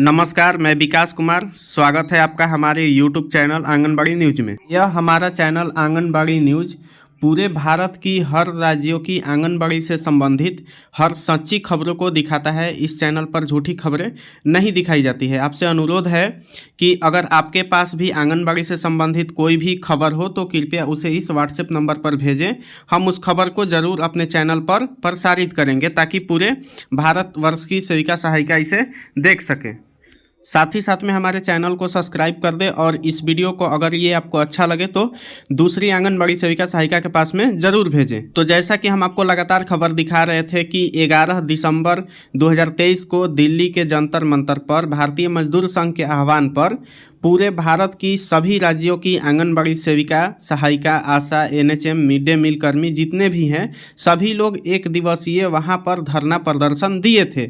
नमस्कार, मैं विकास कुमार। स्वागत है आपका हमारे YouTube चैनल आंगनबाड़ी न्यूज में। यह हमारा चैनल आंगनबाड़ी न्यूज पूरे भारत की हर राज्यों की आंगनबाड़ी से संबंधित हर सच्ची खबरों को दिखाता है। इस चैनल पर झूठी खबरें नहीं दिखाई जाती है। आपसे अनुरोध है कि अगर आपके पास भी आंगनबाड़ी से संबंधित कोई भी खबर हो तो कृपया उसे इस व्हाट्सएप नंबर पर भेजें। हम उस खबर को ज़रूर अपने चैनल पर प्रसारित करेंगे ताकि पूरे भारतवर्ष की सेविका सहायिका इसे देख सकें। साथ ही साथ में हमारे चैनल को सब्सक्राइब कर दें और इस वीडियो को अगर ये आपको अच्छा लगे तो दूसरी आंगनबाड़ी सेविका सहायिका के पास में ज़रूर भेजें। तो जैसा कि हम आपको लगातार खबर दिखा रहे थे कि 11 दिसंबर 2023 को दिल्ली के जंतर मंतर पर भारतीय मजदूर संघ के आह्वान पर पूरे भारत की सभी राज्यों की आंगनबाड़ी सेविका सहायिका आशा एनएचएम मिड डे मील कर्मी जितने भी हैं सभी लोग एक दिवसीय वहां पर धरना प्रदर्शन दिए थे।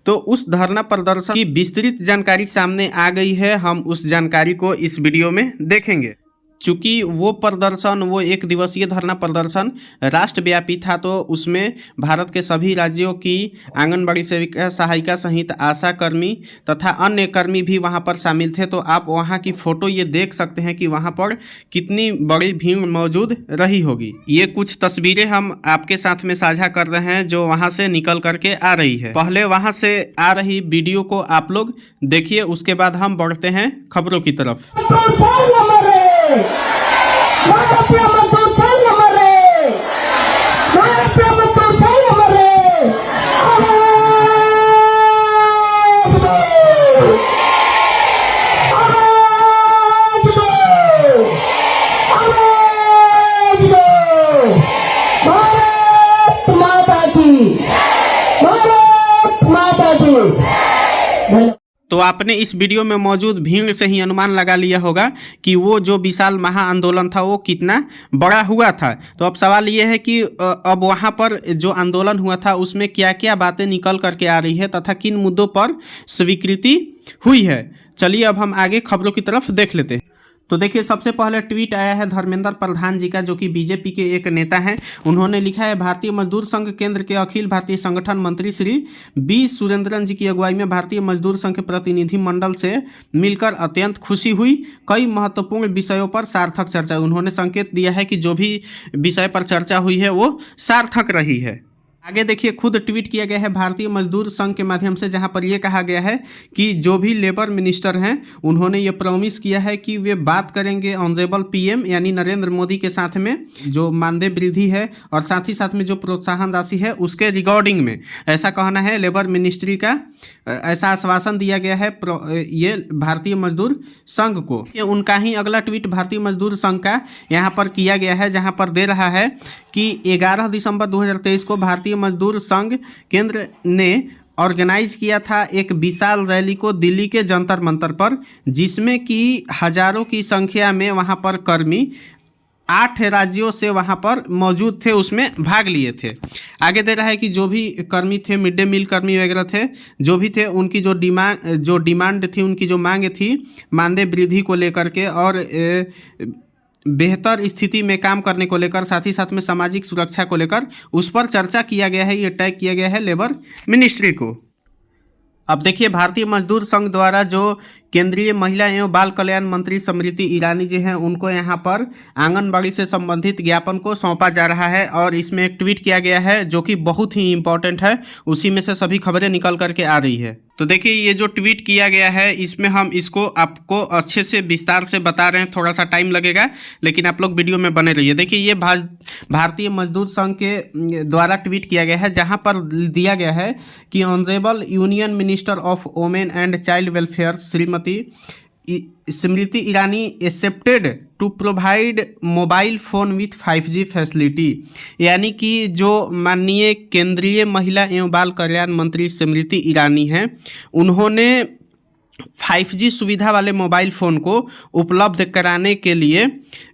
तो उस धरना प्रदर्शन की विस्तृत जानकारी सामने आ गई है। हम उस जानकारी को इस वीडियो में देखेंगे। चूँकि वो एक दिवसीय धरना प्रदर्शन राष्ट्रव्यापी था तो उसमें भारत के सभी राज्यों की आंगनबाड़ी सेविका सहायिका सहित आशा कर्मी तथा अन्य कर्मी भी वहां पर शामिल थे। तो आप वहां की फ़ोटो ये देख सकते हैं कि वहां पर कितनी बड़ी भीड़ मौजूद रही होगी। ये कुछ तस्वीरें हम आपके साथ में साझा कर रहे हैं जो वहां से निकल करके आ रही है। पहले वहां से आ रही वीडियो को आप लोग देखिए, उसके बाद हम बढ़ते हैं खबरों की तरफ। तो आपने इस वीडियो में मौजूद भीड़ से ही अनुमान लगा लिया होगा कि वो जो विशाल महाआंदोलन था वो कितना बड़ा हुआ था। तो अब सवाल ये है कि अब वहाँ पर जो आंदोलन हुआ था उसमें क्या क्या बातें निकल करके आ रही है तथा किन मुद्दों पर स्वीकृति हुई है। चलिए अब हम आगे खबरों की तरफ देख लेते हैं। तो देखिए, सबसे पहले ट्वीट आया है धर्मेंद्र प्रधान जी का, जो कि बीजेपी के एक नेता हैं। उन्होंने लिखा है, भारतीय मजदूर संघ केंद्र के अखिल भारतीय संगठन मंत्री श्री बी सुरेंद्रन जी की अगुवाई में भारतीय मजदूर संघ के प्रतिनिधि मंडल से मिलकर अत्यंत खुशी हुई। कई महत्वपूर्ण विषयों पर सार्थक चर्चा। उन्होंने संकेत दिया है कि जो भी विषय पर चर्चा हुई है वो सार्थक रही है। आगे देखिए, खुद ट्वीट किया गया है भारतीय मजदूर संघ के माध्यम से, जहां पर यह कहा गया है कि जो भी लेबर मिनिस्टर हैं उन्होंने ये प्रॉमिस किया है कि वे बात करेंगे ऑनरेबल पीएम यानी नरेंद्र मोदी के साथ में जो मानदेय वृद्धि है और साथ ही साथ में जो प्रोत्साहन राशि है उसके रिगार्डिंग में। ऐसा कहना है लेबर मिनिस्ट्री का, ऐसा आश्वासन दिया गया है ये भारतीय मजदूर संघ को। उनका ही अगला ट्वीट भारतीय मजदूर संघ का यहाँ पर किया गया है, जहाँ पर दे रहा है कि 11 दिसंबर 2023 को भारतीय मजदूर संघ केंद्र ने ऑर्गेनाइज किया था एक विशाल रैली को दिल्ली के जंतर मंतर पर, जिसमें कि हजारों की संख्या में वहां पर कर्मी 8 राज्यों से वहां पर मौजूद थे, उसमें भाग लिए थे। आगे दे रहा है कि जो भी कर्मी थे, मिड डे मील कर्मी वगैरह थे, जो भी थे, उनकी जो डिमांड थी, उनकी जो मांग थी मानदेय वृद्धि को लेकर के और बेहतर स्थिति में काम करने को लेकर, साथ ही साथ में सामाजिक सुरक्षा को लेकर उस पर चर्चा किया गया है। ये टैग किया गया है लेबर मिनिस्ट्री को। अब देखिए, भारतीय मजदूर संघ द्वारा जो केंद्रीय महिला एवं बाल कल्याण मंत्री स्मृति ईरानी जी हैं उनको यहाँ पर आंगनबाड़ी से संबंधित ज्ञापन को सौंपा जा रहा है और इसमें एक ट्वीट किया गया है जो कि बहुत ही इंपॉर्टेंट है। उसी में से सभी खबरें निकल करके आ रही है। तो देखिए, ये जो ट्वीट किया गया है इसमें हम इसको आपको अच्छे से विस्तार से बता रहे हैं। थोड़ा सा टाइम लगेगा लेकिन आप लोग वीडियो में बने रहिए। देखिए, ये भारतीय मजदूर संघ के द्वारा ट्वीट किया गया है, जहाँ पर दिया गया है कि honourable union minister of women and child welfare Shrimati Smriti Irani accepted to provide mobile phone with 5G facility. यानी कि जो माननीय केंद्रीय महिला एवं बाल कल्याण मंत्री स्मृति ईरानी हैं, उन्होंने 5G सुविधा वाले मोबाइल फ़ोन को उपलब्ध कराने के लिए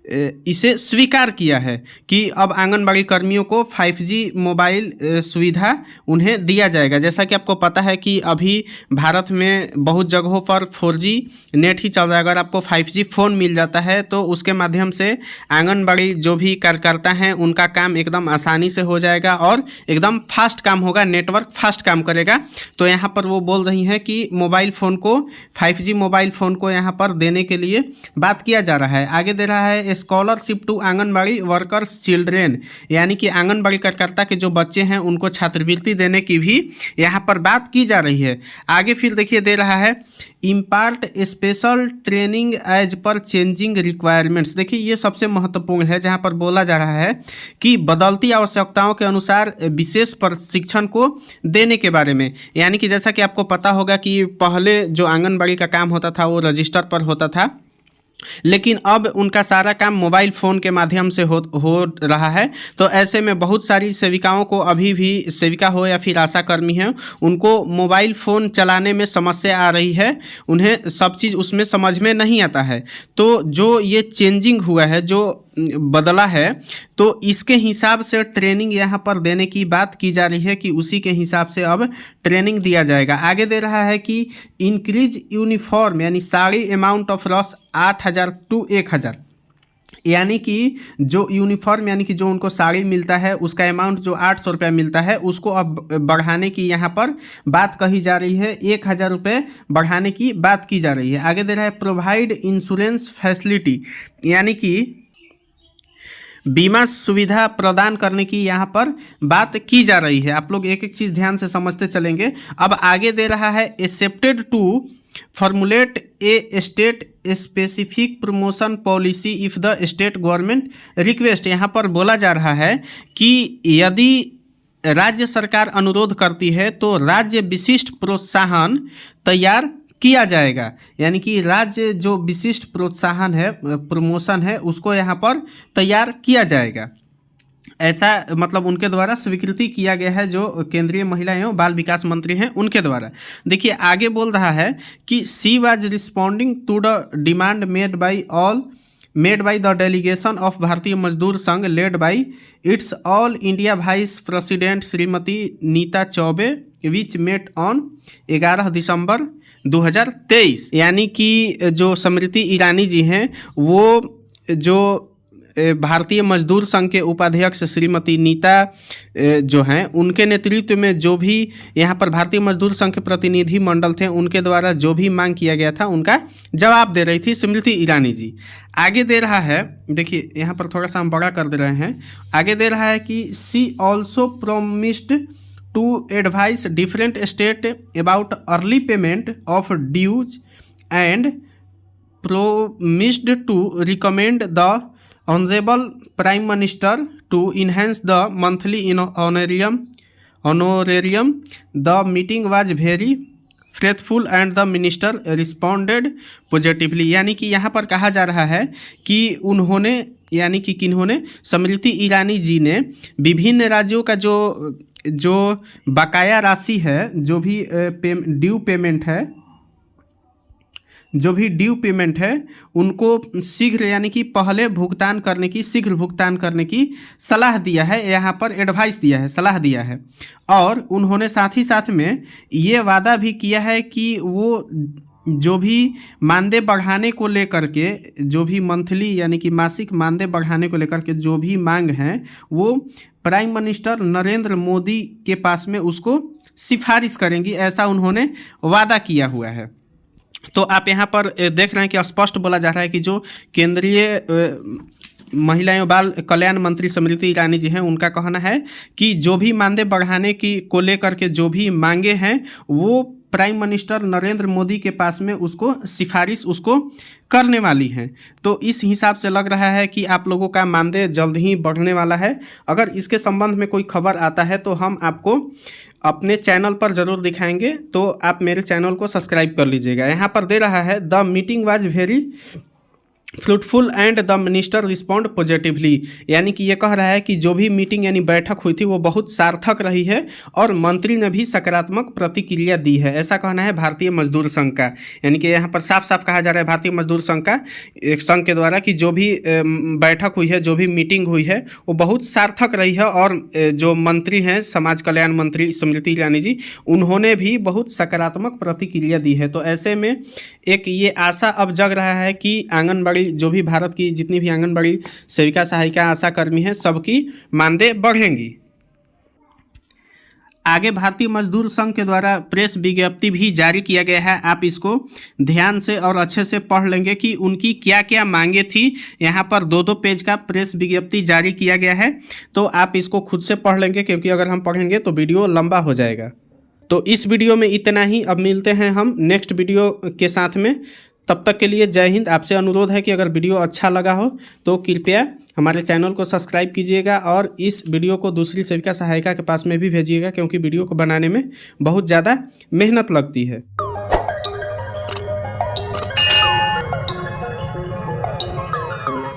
इसे स्वीकार किया है कि अब आंगनबाड़ी कर्मियों को 5G मोबाइल सुविधा उन्हें दिया जाएगा। जैसा कि आपको पता है कि अभी भारत में बहुत जगहों पर 4G नेट ही चल रहा है। अगर आपको 5G फ़ोन मिल जाता है तो उसके माध्यम से आंगनबाड़ी जो भी कार्यकर्ता हैं उनका काम एकदम आसानी से हो जाएगा और एकदम फास्ट काम होगा, नेटवर्क फास्ट काम करेगा। तो यहाँ पर वो बोल रही हैं कि मोबाइल फ़ोन को 5G मोबाइल फ़ोन को यहाँ पर देने के लिए बात किया जा रहा है। आगे दे रहा है scholarship to anganwadi workers children, यानी कि आंगनबाड़ी कार्यकर्ता के जो बच्चे हैं उनको छात्रवृत्ति देने की भी यहाँ पर बात की जा रही है। आगे फिर देखिए दे रहा है impart special training as per changing requirements. देखिए ये सबसे महत्वपूर्ण है, जहाँ पर बोला जा रहा है कि बदलती आवश्यकताओं के अनुसार विशेष प्रशिक्षण को देने के बारे में। यानी कि जैसा कि आपको पता होगा कि पहले जो आंगनबाड़ी का काम होता था वो रजिस्टर पर होता था, लेकिन अब उनका सारा काम मोबाइल फ़ोन के माध्यम से हो रहा है। तो ऐसे में बहुत सारी सेविकाओं को अभी भी, सेविका हो या फिर आशा कर्मी हैं, उनको मोबाइल फ़ोन चलाने में समस्या आ रही है, उन्हें सब चीज़ उसमें समझ में नहीं आता है। तो जो ये चेंजिंग हुआ है, जो बदला है, तो इसके हिसाब से ट्रेनिंग यहाँ पर देने की बात की जा रही है कि उसी के हिसाब से अब ट्रेनिंग दिया जाएगा। आगे दे रहा है कि इंक्रीज यूनिफॉर्म यानी sari amount of loss 8,000 to 1,000, यानी कि जो यूनिफॉर्म यानी कि जो उनको साड़ी मिलता है उसका अमाउंट जो 800 रुपया मिलता है उसको अब बढ़ाने की यहाँ पर बात कही जा रही है, 1,000 रुपये बढ़ाने की बात की जा रही है। आगे दे रहा है प्रोवाइड इंश्योरेंस फैसिलिटी, यानी कि बीमा सुविधा प्रदान करने की यहाँ पर बात की जा रही है। आप लोग एक एक चीज़ ध्यान से समझते चलेंगे। अब आगे दे रहा है accepted to formulate a state specific promotion policy if the state government request. यहाँ पर बोला जा रहा है कि यदि राज्य सरकार अनुरोध करती है तो राज्य विशिष्ट प्रोत्साहन तैयार किया जाएगा, यानी कि राज्य जो विशिष्ट प्रोत्साहन है, प्रमोशन है, उसको यहाँ पर तैयार किया जाएगा। ऐसा मतलब उनके द्वारा स्वीकृति किया गया है, जो केंद्रीय महिला एवं बाल विकास मंत्री हैं उनके द्वारा। देखिए आगे बोल रहा है कि she was responding to the demand made by the delegation of Bharatiya Mazdoor Sangh led by its all India vice president Shrimati Neeta Choubey which met on 11 December 2023। यानी कि जो स्मृति ईरानी जी हैं वो जो भारतीय मजदूर संघ के उपाध्यक्ष श्रीमती नीता जो हैं उनके नेतृत्व में जो भी यहाँ पर भारतीय मजदूर संघ के प्रतिनिधि मंडल थे उनके द्वारा जो भी मांग किया गया था उनका जवाब दे रही थी स्मृति ईरानी जी। आगे दे रहा है, देखिए यहाँ पर थोड़ा सा हम बड़ा कर दे रहे हैं। आगे दे रहा है कि she also promised to advise different state about early payment of dues and promised to recommend the honorable prime minister to enhance the monthly honorarium. The meeting was very faithful and the minister responded positively. यानी कि यहाँ पर कहा जा रहा है कि उन्होंने, यानी कि किन्होंने, स्मृति ईरानी जी ने विभिन्न राज्यों का जो बकाया राशि है, जो भी ड्यू पेमेंट है उनको शीघ्र, यानी कि शीघ्र भुगतान करने की सलाह दिया है, यहाँ पर एडवाइस दिया है, सलाह दिया है। और उन्होंने साथ ही साथ में ये वादा भी किया है कि वो जो भी मानदेय बढ़ाने को लेकर के, जो भी मंथली यानी कि मासिक मानदेय बढ़ाने को लेकर के जो भी मांग हैं वो प्राइम मिनिस्टर नरेंद्र मोदी के पास में उसको सिफारिश करेंगी, ऐसा उन्होंने वादा किया हुआ है। तो आप यहाँ पर देख रहे हैं कि स्पष्ट बोला जा रहा है कि जो केंद्रीय महिला एवं बाल कल्याण मंत्री स्मृति ईरानी जी हैं उनका कहना है कि जो भी मानदेय बढ़ाने की को लेकर के जो भी मांगे हैं वो प्राइम मिनिस्टर नरेंद्र मोदी के पास में उसको सिफारिश उसको करने वाली हैं। तो इस हिसाब से लग रहा है कि आप लोगों का मानदेय जल्द ही बढ़ने वाला है। अगर इसके संबंध में कोई खबर आता है तो हम आपको अपने चैनल पर ज़रूर दिखाएंगे, तो आप मेरे चैनल को सब्सक्राइब कर लीजिएगा। यहाँ पर दे रहा है the meeting was very fruitful and the minister respond positively, यानी कि ये कह रहा है कि जो भी मीटिंग यानी बैठक हुई थी वो बहुत सार्थक रही है और मंत्री ने भी सकारात्मक प्रतिक्रिया दी है, ऐसा कहना है भारतीय मजदूर संघ का। यानी कि यहाँ पर साफ साफ कहा जा रहा है भारतीय मजदूर संघ का एक संघ के द्वारा कि जो भी बैठक हुई है, जो भी मीटिंग हुई है वो बहुत सार्थक रही है और जो मंत्री हैं समाज कल्याण मंत्री स्मृति ईरानी जी, उन्होंने भी बहुत सकारात्मक प्रतिक्रिया दी है। तो ऐसे में एक ये आशा अब जग रहा है कि आंगनबाड़ी जो भी भारत की जितनी भी आंगनबाड़ी सेविका सहायिका आशा कर्मी हैं सबकी मानदेय बढ़ेंगी। आगे भारतीय मजदूर संघ के द्वारा प्रेस विज्ञप्ति भी जारी किया गया है, आप इसको ध्यान से और अच्छे से पढ़ लेंगे कि उनकी क्या क्या मांगे थी। यहाँ पर 2-2 पेज का प्रेस विज्ञप्ति जारी किया गया है, तो आप इसको खुद से पढ़ लेंगे क्योंकि अगर हम पढ़ेंगे तो वीडियो लंबा हो जाएगा। तो इस वीडियो में इतना ही, अब मिलते हैं हम नेक्स्ट वीडियो के साथ में। तब तक के लिए जय हिंद। आपसे अनुरोध है कि अगर वीडियो अच्छा लगा हो तो कृपया हमारे चैनल को सब्सक्राइब कीजिएगा और इस वीडियो को दूसरी सेविका सहायिका के पास में भी भेजिएगा क्योंकि वीडियो को बनाने में बहुत ज़्यादा मेहनत लगती है।